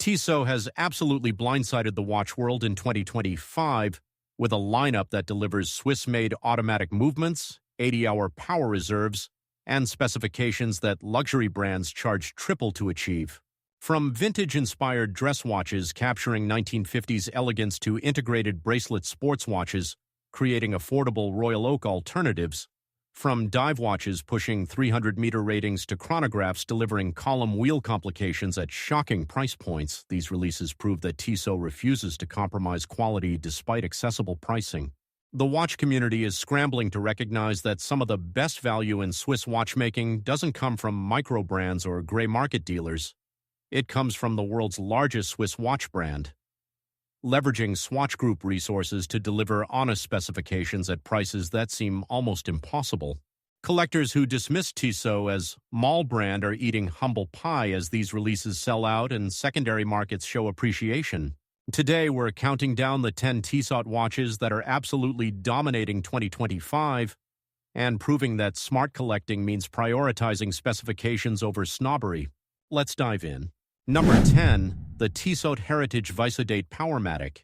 Tissot has absolutely blindsided the watch world in 2025 with a lineup that delivers Swiss-made automatic movements, 80-hour power reserves, and specifications that luxury brands charge triple to achieve. From vintage-inspired dress watches capturing 1950s elegance to integrated bracelet sports watches, creating affordable Royal Oak alternatives, from dive watches pushing 300-meter ratings to chronographs delivering column wheel complications at shocking price points, these releases prove that Tissot refuses to compromise quality despite accessible pricing. The watch community is scrambling to recognize that some of the best value in Swiss watchmaking doesn't come from micro brands or gray market dealers. It comes from the world's largest Swiss watch brand. Leveraging Swatch Group resources to deliver honest specifications at prices that seem almost impossible. Collectors who dismiss Tissot as mall brand are eating humble pie as these releases sell out and secondary markets show appreciation. Today, we're counting down the 10 Tissot watches that are absolutely dominating 2025 and proving that smart collecting means prioritizing specifications over snobbery. Let's dive in. Number 10, the Tissot Heritage Visodate Powermatic.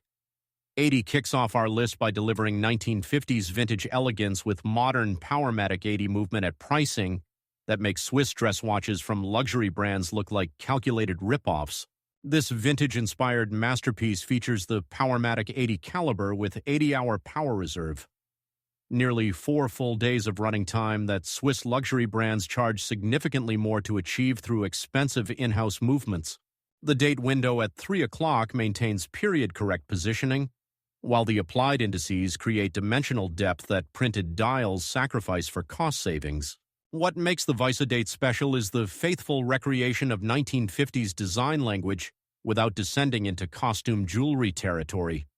80 kicks off our list by delivering 1950s vintage elegance with modern Powermatic 80 movement at pricing that makes Swiss dress watches from luxury brands look like calculated rip-offs. This vintage-inspired masterpiece features the Powermatic 80 caliber with 80-hour power reserve. Nearly 4 full days of running time that Swiss luxury brands charge significantly more to achieve through expensive in-house movements. The date window at 3 o'clock maintains period-correct positioning, while the applied indices create dimensional depth that printed dials sacrifice for cost savings. What makes the Visodate special is the faithful recreation of 1950s design language without descending into costume jewelry territory.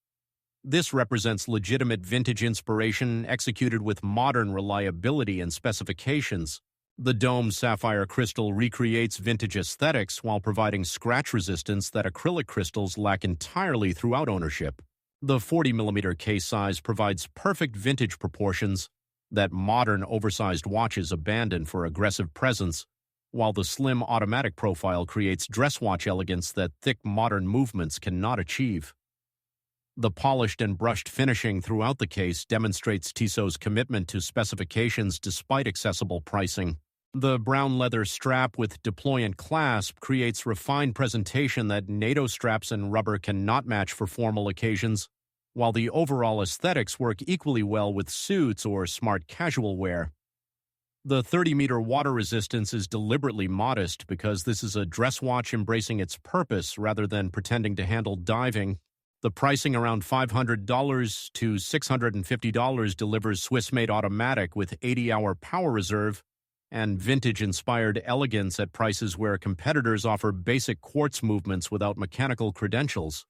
This represents legitimate vintage inspiration executed with modern reliability and specifications. The domed sapphire crystal recreates vintage aesthetics while providing scratch resistance that acrylic crystals lack entirely throughout ownership. The 40mm case size provides perfect vintage proportions that modern oversized watches abandon for aggressive presence, while the slim automatic profile creates dress watch elegance that thick modern movements cannot achieve. The polished and brushed finishing throughout the case demonstrates Tissot's commitment to specifications despite accessible pricing. The brown leather strap with deployant clasp creates refined presentation that NATO straps and rubber cannot match for formal occasions, while the overall aesthetics work equally well with suits or smart casual wear. The 30-meter water resistance is deliberately modest because this is a dress watch embracing its purpose rather than pretending to handle diving. The pricing around $500 to $650 delivers Swiss-made automatic with 80-hour power reserve and vintage-inspired elegance at prices where competitors offer basic quartz movements without mechanical credentials.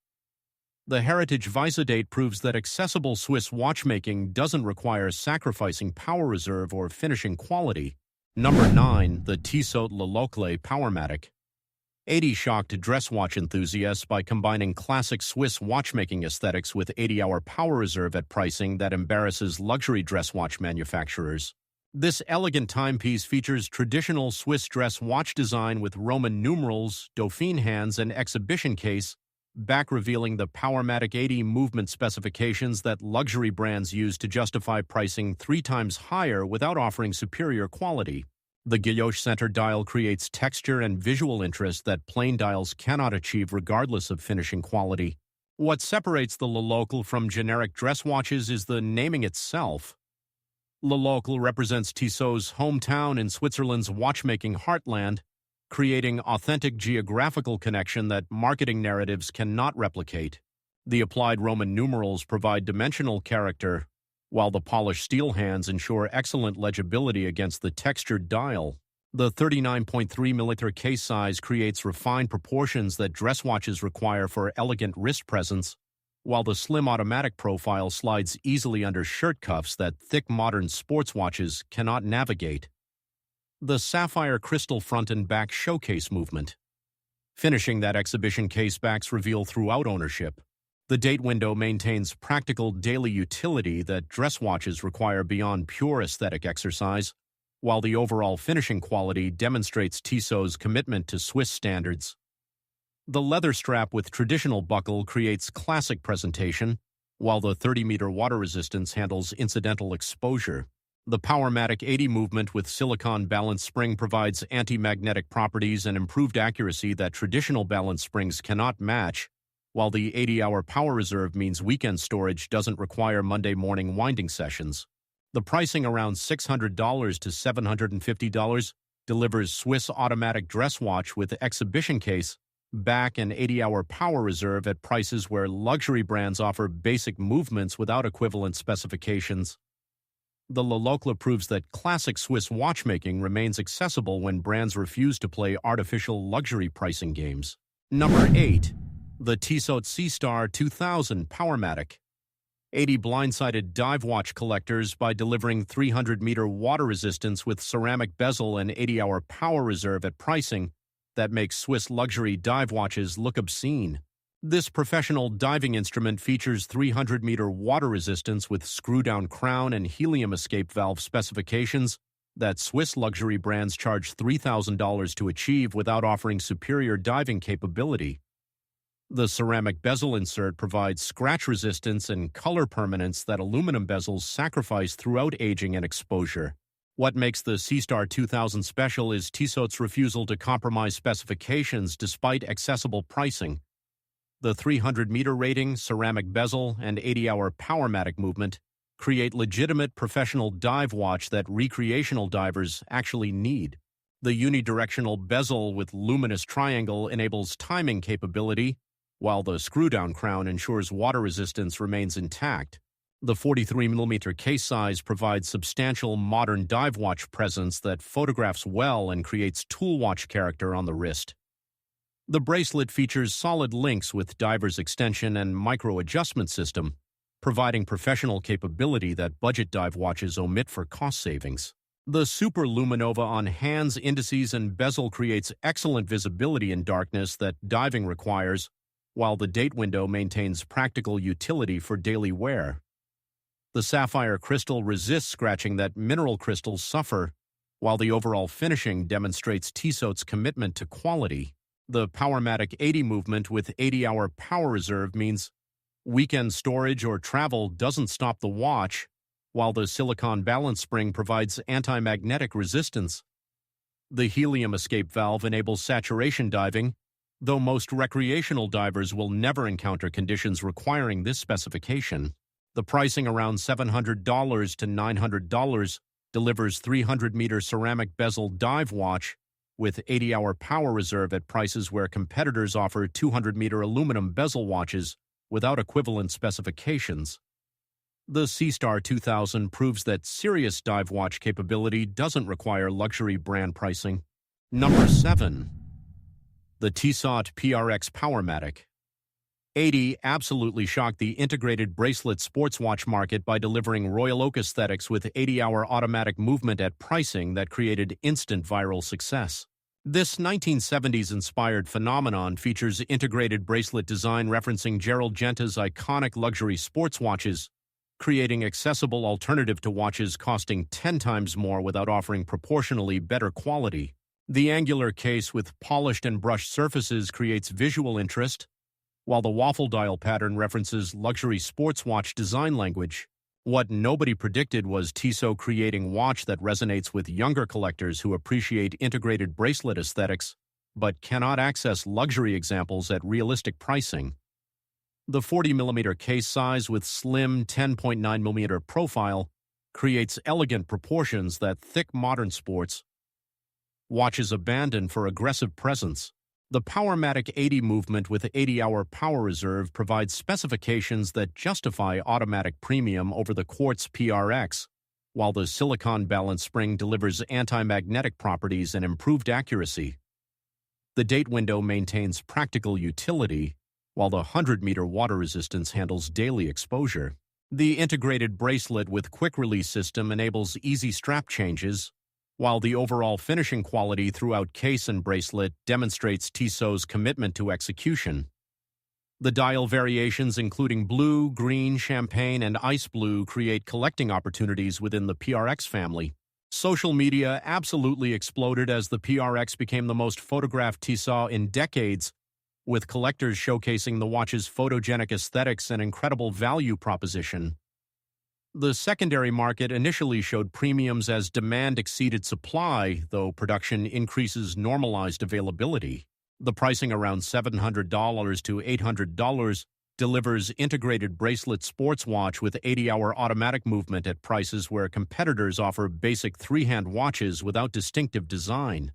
The Heritage Visodate proves that accessible Swiss watchmaking doesn't require sacrificing power reserve or finishing quality. Number 9, the Tissot Le Locle Powermatic. 80 shocked dress watch enthusiasts by combining classic Swiss watchmaking aesthetics with 80-hour power reserve at pricing that embarrasses luxury dress watch manufacturers. This elegant timepiece features traditional Swiss dress watch design with Roman numerals, Dauphine hands, and exhibition case, back revealing the Powermatic 80 movement specifications that luxury brands use to justify pricing 3 times higher without offering superior quality. The guilloche center dial creates texture and visual interest that plain dials cannot achieve regardless of finishing quality. What separates the Le Locle from generic dress watches is the naming itself. Le Locle represents Tissot's hometown in Switzerland's watchmaking heartland, creating authentic geographical connection that marketing narratives cannot replicate. The applied Roman numerals provide dimensional character, while the polished steel hands ensure excellent legibility against the textured dial. The 39.3mm case size creates refined proportions that dress watches require for elegant wrist presence, while the slim automatic profile slides easily under shirt cuffs that thick modern sports watches cannot navigate. The sapphire crystal front and back showcase movement. Finishing that exhibition case backs reveal throughout ownership. The date window maintains practical daily utility that dress watches require beyond pure aesthetic exercise, while the overall finishing quality demonstrates Tissot's commitment to Swiss standards. The leather strap with traditional buckle creates classic presentation, while the 30-meter water resistance handles incidental exposure. The Powermatic 80 movement with silicon balance spring provides anti-magnetic properties and improved accuracy that traditional balance springs cannot match, while the 80-hour power reserve means weekend storage doesn't require Monday morning winding sessions. The pricing around $600 to $750 delivers Swiss automatic dress watch with exhibition case, back, and 80-hour power reserve at prices where luxury brands offer basic movements without equivalent specifications. The Lolokla proves that classic Swiss watchmaking remains accessible when brands refuse to play artificial luxury pricing games. Number 8. The Tissot C-Star 2000 Powermatic. 80 blindsided dive watch collectors by delivering 300-meter water resistance with ceramic bezel and 80-hour power reserve at pricing that makes Swiss luxury dive watches look obscene. This professional diving instrument features 300-meter water resistance with screw-down crown and helium escape valve specifications that Swiss luxury brands charge $3,000 to achieve without offering superior diving capability. The ceramic bezel insert provides scratch resistance and color permanence that aluminum bezels sacrifice throughout aging and exposure. What makes the C-Star 2000 special is Tissot's refusal to compromise specifications despite accessible pricing. The 300-meter rating, ceramic bezel, and 80-hour Powermatic movement create legitimate professional dive watch that recreational divers actually need. The unidirectional bezel with luminous triangle enables timing capability, while the screw-down crown ensures water resistance remains intact. The 43mm case size provides substantial modern dive watch presence that photographs well and creates tool watch character on the wrist. The bracelet features solid links with diver's extension and micro-adjustment system, providing professional capability that budget dive watches omit for cost savings. The Super Luminova on hands, indices, and bezel creates excellent visibility in darkness that diving requires, while the date window maintains practical utility for daily wear. The sapphire crystal resists scratching that mineral crystals suffer, while the overall finishing demonstrates Tissot's commitment to quality. The Powermatic 80 movement with 80-hour power reserve means weekend storage or travel doesn't stop the watch, while the silicon balance spring provides anti-magnetic resistance. The helium escape valve enables saturation diving, though most recreational divers will never encounter conditions requiring this specification. The pricing around $700 to $900 delivers 300-meter ceramic bezel dive watch with 80-hour power reserve at prices where competitors offer 200-meter aluminum bezel watches without equivalent specifications. The C-Star 2000 proves that serious dive watch capability doesn't require luxury brand pricing. Number 7. The Tissot PRX Powermatic. 80 absolutely shocked the integrated bracelet sports watch market by delivering Royal Oak aesthetics with 80-hour automatic movement at pricing that created instant viral success. This 1970s-inspired phenomenon features integrated bracelet design referencing Gerald Genta's iconic luxury sports watches, creating accessible alternative to watches costing 10 times more without offering proportionally better quality. The angular case with polished and brushed surfaces creates visual interest, while the waffle dial pattern references luxury sports watch design language. What nobody predicted was Tissot creating watch that resonates with younger collectors who appreciate integrated bracelet aesthetics, but cannot access luxury examples at realistic pricing. The 40mm case size with slim 10.9mm profile creates elegant proportions that thick modern sports watches abandon for aggressive presence. The Powermatic 80 movement with 80-hour power reserve provides specifications that justify automatic premium over the Quartz PRX, while the silicon balance spring delivers anti-magnetic properties and improved accuracy. The date window maintains practical utility, while the 100-meter water resistance handles daily exposure. The integrated bracelet with quick-release system enables easy strap changes, while the overall finishing quality throughout case and bracelet demonstrates Tissot's commitment to execution. The dial variations including blue, green, champagne, and ice blue create collecting opportunities within the PRX family. Social media absolutely exploded as the PRX became the most photographed Tissot in decades, with collectors showcasing the watch's photogenic aesthetics and incredible value proposition. The secondary market initially showed premiums as demand exceeded supply, though production increases normalized availability. The pricing around $700 to $800 delivers integrated bracelet sports watch with 80-hour automatic movement at prices where competitors offer basic three-hand watches without distinctive design.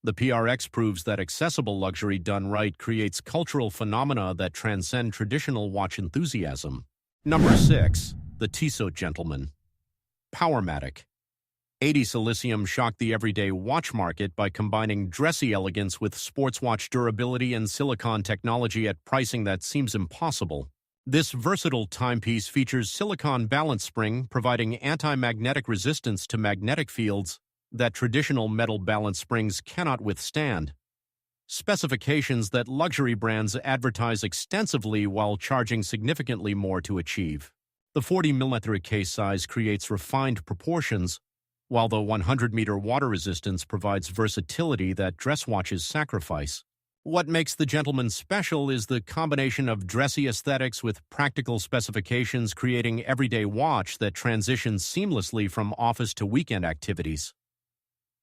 The PRX proves that accessible luxury done right creates cultural phenomena that transcend traditional watch enthusiasm. Number 6. The Tissot Gentleman. Powermatic. 80 Silicium shocked the everyday watch market by combining dressy elegance with sports watch durability and silicon technology at pricing that seems impossible. This versatile timepiece features silicon balance spring, providing anti-magnetic resistance to magnetic fields that traditional metal balance springs cannot withstand. Specifications that luxury brands advertise extensively while charging significantly more to achieve. The 40mm case size creates refined proportions, while the 100-meter water resistance provides versatility that dress watches sacrifice. What makes the Gentleman special is the combination of dressy aesthetics with practical specifications, creating everyday watch that transitions seamlessly from office to weekend activities.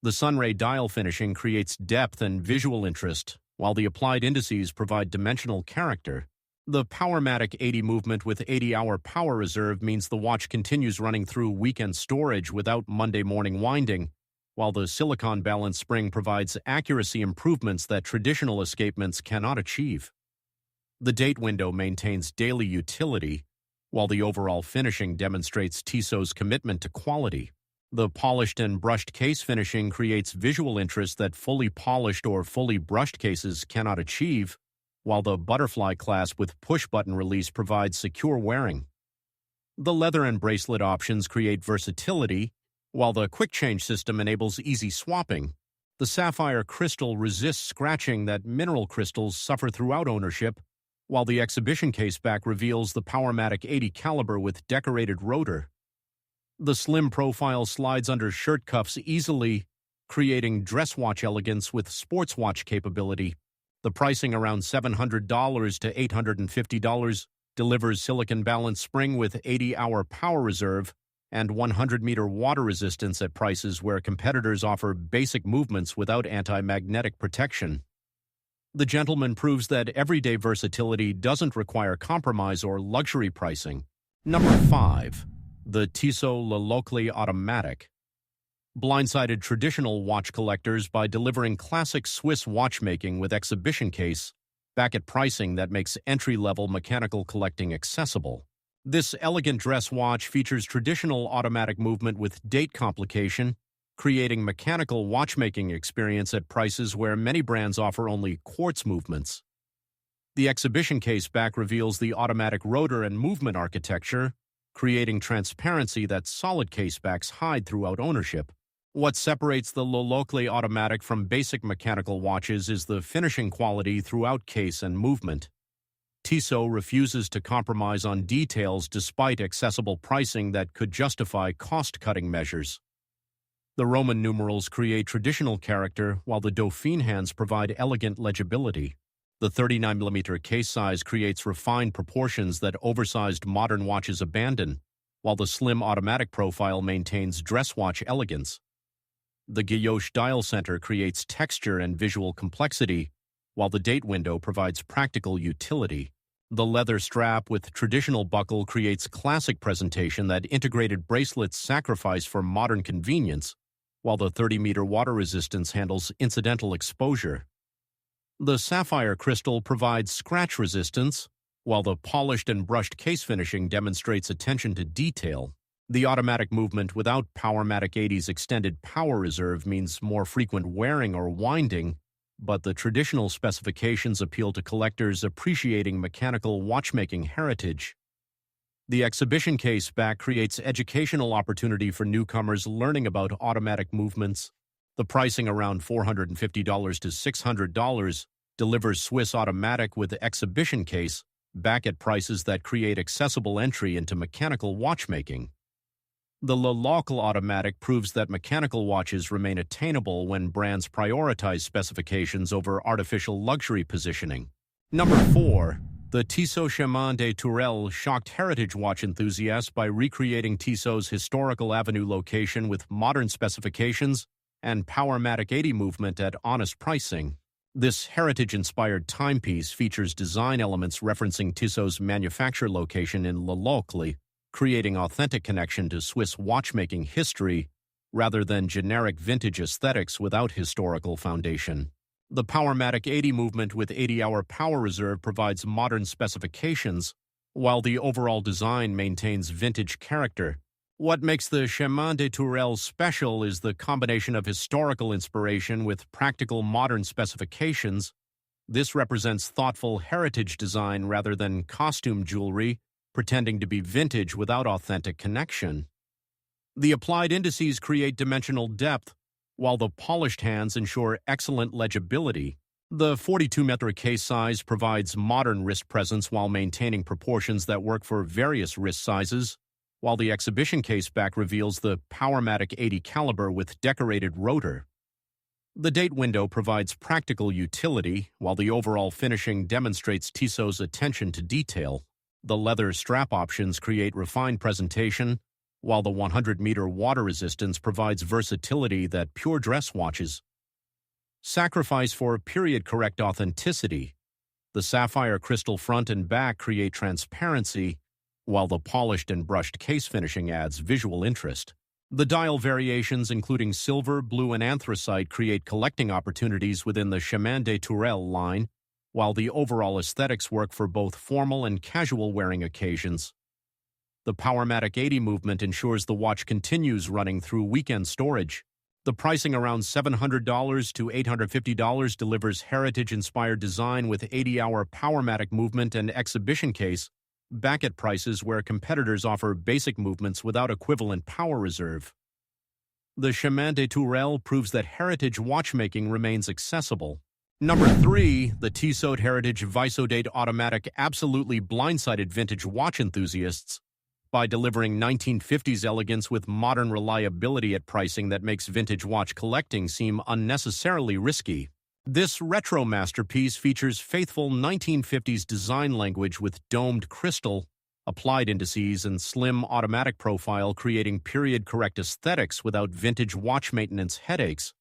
The sunray dial finishing creates depth and visual interest, while the applied indices provide dimensional character. The Powermatic 80 movement with 80-hour power reserve means the watch continues running through weekend storage without Monday morning winding, while the silicon balance spring provides accuracy improvements that traditional escapements cannot achieve. The date window maintains daily utility, while the overall finishing demonstrates Tissot's commitment to quality. The polished and brushed case finishing creates visual interest that fully polished or fully brushed cases cannot achieve, while the butterfly clasp with push-button release provides secure wearing. The leather and bracelet options create versatility, while the quick-change system enables easy swapping. The sapphire crystal resists scratching that mineral crystals suffer throughout ownership, while the exhibition case back reveals the Powermatic 80 caliber with decorated rotor. The slim profile slides under shirt cuffs easily, creating dress watch elegance with sports watch capability. The pricing around $700 to $850 delivers silicon balance spring with 80-hour power reserve and 100-meter water resistance at prices where competitors offer basic movements without anti-magnetic protection. The Gentleman proves that everyday versatility doesn't require compromise or luxury pricing. Number 5. The Tissot Le Locle Automatic. Blindsided traditional watch collectors by delivering classic Swiss watchmaking with exhibition case back at pricing that makes entry-level mechanical collecting accessible. This elegant dress watch features traditional automatic movement with date complication, creating mechanical watchmaking experience at prices where many brands offer only quartz movements. The exhibition case back reveals the automatic rotor and movement architecture, creating transparency that solid casebacks hide throughout ownership. What separates the Le Locle Automatic from basic mechanical watches is the finishing quality throughout case and movement. Tissot refuses to compromise on details despite accessible pricing that could justify cost-cutting measures. The Roman numerals create traditional character, while the Dauphine hands provide elegant legibility. The 39mm case size creates refined proportions that oversized modern watches abandon, while the slim automatic profile maintains dress watch elegance. The guilloche dial center creates texture and visual complexity, while the date window provides practical utility. The leather strap with traditional buckle creates classic presentation that integrated bracelets sacrifice for modern convenience, while the 30-meter water resistance handles incidental exposure. The sapphire crystal provides scratch resistance, while the polished and brushed case finishing demonstrates attention to detail. The automatic movement without Powermatic 80's extended power reserve means more frequent wearing or winding, but the traditional specifications appeal to collectors appreciating mechanical watchmaking heritage. The exhibition case back creates educational opportunity for newcomers learning about automatic movements. The pricing around $450 to $600 delivers Swiss automatic with exhibition case back at prices that create accessible entry into mechanical watchmaking. The local automatic proves that mechanical watches remain attainable when brands prioritize specifications over artificial luxury positioning. Number 4. The Tissot Chemin de Tourelle shocked heritage watch enthusiasts by recreating Tissot's historical avenue location with modern specifications and Powermatic 80 movement at honest pricing. This heritage-inspired timepiece features design elements referencing Tissot's manufacture location in Le Locle, creating authentic connection to Swiss watchmaking history rather than generic vintage aesthetics without historical foundation. The Powermatic 80 movement with 80-hour power reserve provides modern specifications, while the overall design maintains vintage character. What makes the Chemin de Tourelle special is the combination of historical inspiration with practical modern specifications. This represents thoughtful heritage design rather than costume jewelry, pretending to be vintage without authentic connection. The applied indices create dimensional depth, while the polished hands ensure excellent legibility. The 42mm case size provides modern wrist presence while maintaining proportions that work for various wrist sizes, while the exhibition case back reveals the Powermatic 80 caliber with decorated rotor. The date window provides practical utility, while the overall finishing demonstrates Tissot's attention to detail. The leather strap options create refined presentation, while the 100-meter water resistance provides versatility that pure dress watches sacrifice for period-correct authenticity. The sapphire crystal front and back create transparency, while the polished and brushed case finishing adds visual interest. The dial variations, including silver, blue, and anthracite, create collecting opportunities within the Chemin de Tourelle line, while the overall aesthetics work for both formal and casual wearing occasions. The Powermatic 80 movement ensures the watch continues running through weekend storage. The pricing around $700 to $850 delivers heritage-inspired design with 80-hour Powermatic movement and exhibition case, back at prices where competitors offer basic movements without equivalent power reserve. The Chemin de Tourelle proves that heritage watchmaking remains accessible. Number 3, the Tissot Heritage Visodate Automatic absolutely blindsided vintage watch enthusiasts by delivering 1950s elegance with modern reliability at pricing that makes vintage watch collecting seem unnecessarily risky. This retro masterpiece features faithful 1950s design language with domed crystal, applied indices, and slim automatic profile, creating period-correct aesthetics without vintage watch maintenance headaches.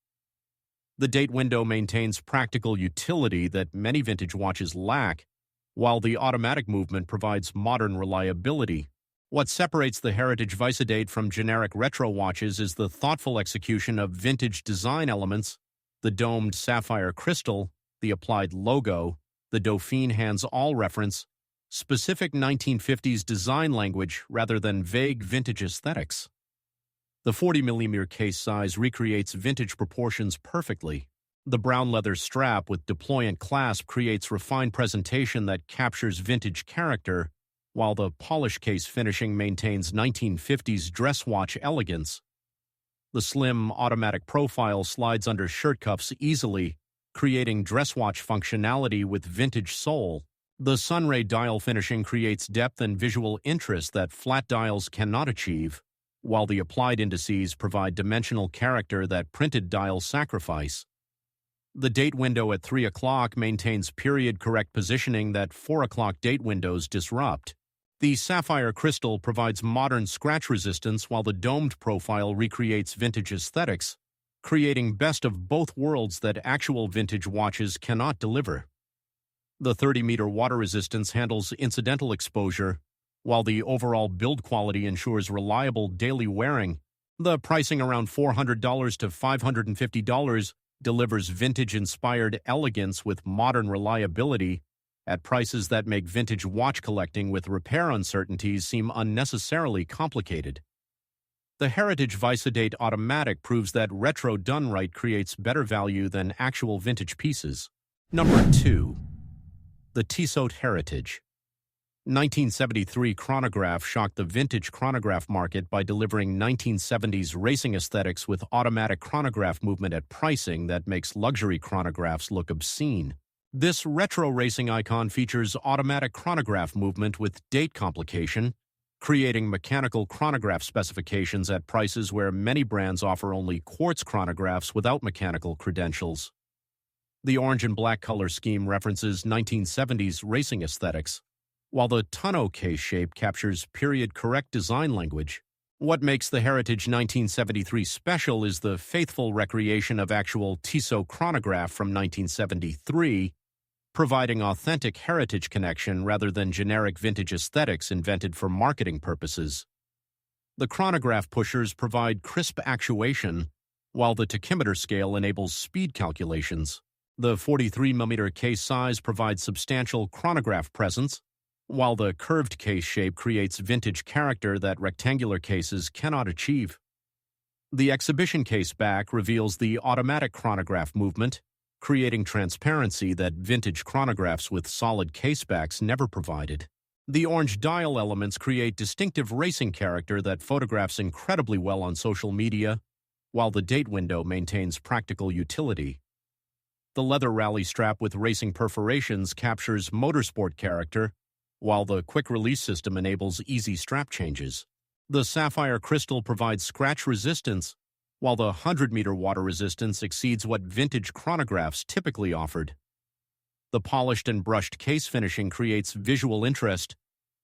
The date window maintains practical utility that many vintage watches lack, while the automatic movement provides modern reliability. What separates the Heritage Visodate from generic retro watches is the thoughtful execution of vintage design elements, the domed sapphire crystal, the applied logo, the Dauphine hands-all reference, specific 1950s design language rather than vague vintage aesthetics. The 40mm case size recreates vintage proportions perfectly. The brown leather strap with deployant clasp creates refined presentation that captures vintage character, while the polished case finishing maintains 1950s dress watch elegance. The slim automatic profile slides under shirt cuffs easily, creating dress watch functionality with vintage soul. The sunray dial finishing creates depth and visual interest that flat dials cannot achieve, while the applied indices provide dimensional character that printed dials sacrifice. The date window at 3 o'clock maintains period-correct positioning that 4 o'clock date windows disrupt. The sapphire crystal provides modern scratch resistance, while the domed profile recreates vintage aesthetics, creating best of both worlds that actual vintage watches cannot deliver. The 30-meter water resistance handles incidental exposure, while the overall build quality ensures reliable daily wearing. The pricing around $400 to $550 delivers vintage-inspired elegance with modern reliability at prices that make vintage watch collecting with repair uncertainties seem unnecessarily complicated. The Heritage Visodate Automatic proves that retro done right creates better value than actual vintage pieces. Number 2. The Tissot Heritage 1973 chronograph shocked the vintage chronograph market by delivering 1970s racing aesthetics with automatic chronograph movement at pricing that makes luxury chronographs look obscene. This retro racing icon features automatic chronograph movement with date complication, creating mechanical chronograph specifications at prices where many brands offer only quartz chronographs without mechanical credentials. The orange and black color scheme references 1970s racing aesthetics, while the tonneau case shape captures period-correct design language. What makes the Heritage 1973 special is the faithful recreation of actual Tissot chronograph from 1973, providing authentic heritage connection rather than generic vintage aesthetics invented for marketing purposes. The chronograph pushers provide crisp actuation, while the tachymeter scale enables speed calculations. The 43mm case size provides substantial chronograph presence, while the curved case shape creates vintage character that rectangular cases cannot achieve. The exhibition case back reveals the automatic chronograph movement, creating transparency that vintage chronographs with solid casebacks never provided. The orange dial elements create distinctive racing character that photographs incredibly well on social media, while the date window maintains practical utility. The leather rally strap with racing perforations captures motorsport character, while the quick-release system enables easy strap changes. The sapphire crystal provides scratch resistance, while the 100-meter water resistance exceeds what vintage chronographs typically offered. The polished and brushed case finishing creates visual interest,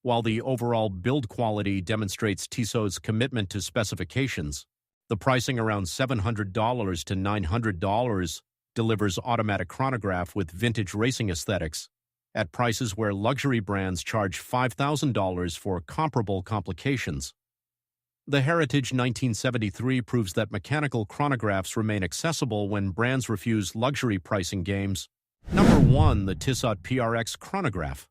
while the overall build quality demonstrates Tissot's commitment to specifications. The pricing around $700 to $900 delivers automatic chronograph with vintage racing aesthetics, at prices where luxury brands charge $5,000 for comparable complications. The Heritage 1973 proves that mechanical chronographs remain accessible when brands refuse luxury pricing games. Number 1. The Tissot PRX chronograph.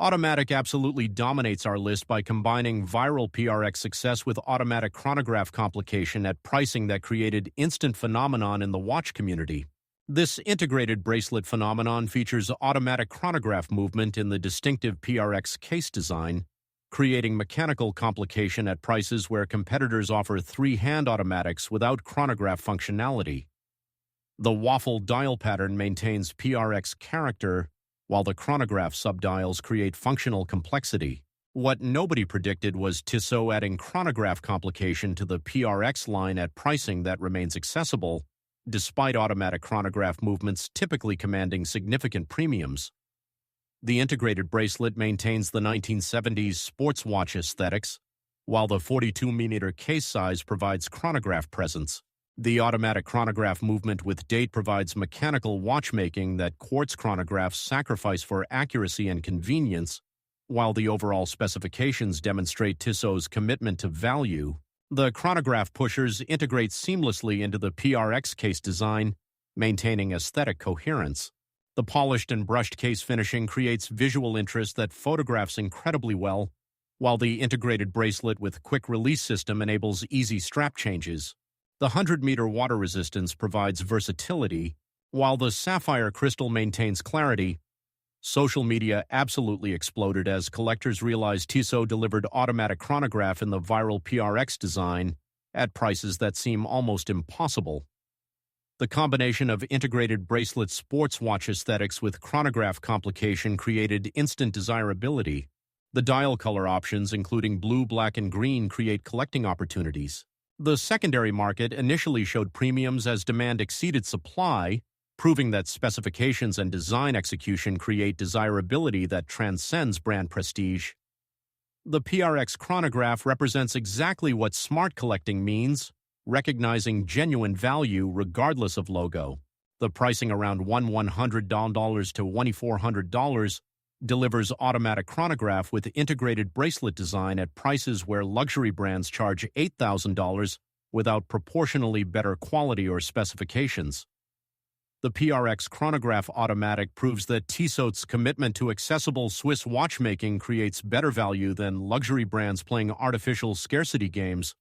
Automatic absolutely dominates our list by combining viral PRX success with automatic chronograph complication at pricing that created instant phenomenon in the watch community. This integrated bracelet phenomenon features automatic chronograph movement in the distinctive PRX case design, creating mechanical complication at prices where competitors offer three-hand automatics without chronograph functionality. The waffle dial pattern maintains PRX character, while the chronograph subdials create functional complexity. What nobody predicted was Tissot adding chronograph complication to the PRX line at pricing that remains accessible, despite automatic chronograph movements typically commanding significant premiums. The integrated bracelet maintains the 1970s sports watch aesthetics, while the 42mm case size provides chronograph presence. The automatic chronograph movement with date provides mechanical watchmaking that quartz chronographs sacrifice for accuracy and convenience, while the overall specifications demonstrate Tissot's commitment to value. The chronograph pushers integrate seamlessly into the PRX case design, maintaining aesthetic coherence. The polished and brushed case finishing creates visual interest that photographs incredibly well, while the integrated bracelet with quick-release system enables easy strap changes. The 100-meter water resistance provides versatility, while the sapphire crystal maintains clarity. Social media absolutely exploded as collectors realized Tissot delivered automatic chronograph in the viral PRX design at prices that seem almost impossible. The combination of integrated bracelet sports watch aesthetics with chronograph complication created instant desirability. The dial color options, including blue, black, and green, create collecting opportunities. The secondary market initially showed premiums as demand exceeded supply, proving that specifications and design execution create desirability that transcends brand prestige. The PRX chronograph represents exactly what smart collecting means, recognizing genuine value regardless of logo. The pricing around $100 to $2,400 delivers automatic chronograph with integrated bracelet design at prices where luxury brands charge $8,000 without proportionally better quality or specifications. The PRX chronograph automatic proves that Tissot's commitment to accessible Swiss watchmaking creates better value than luxury brands playing artificial scarcity games.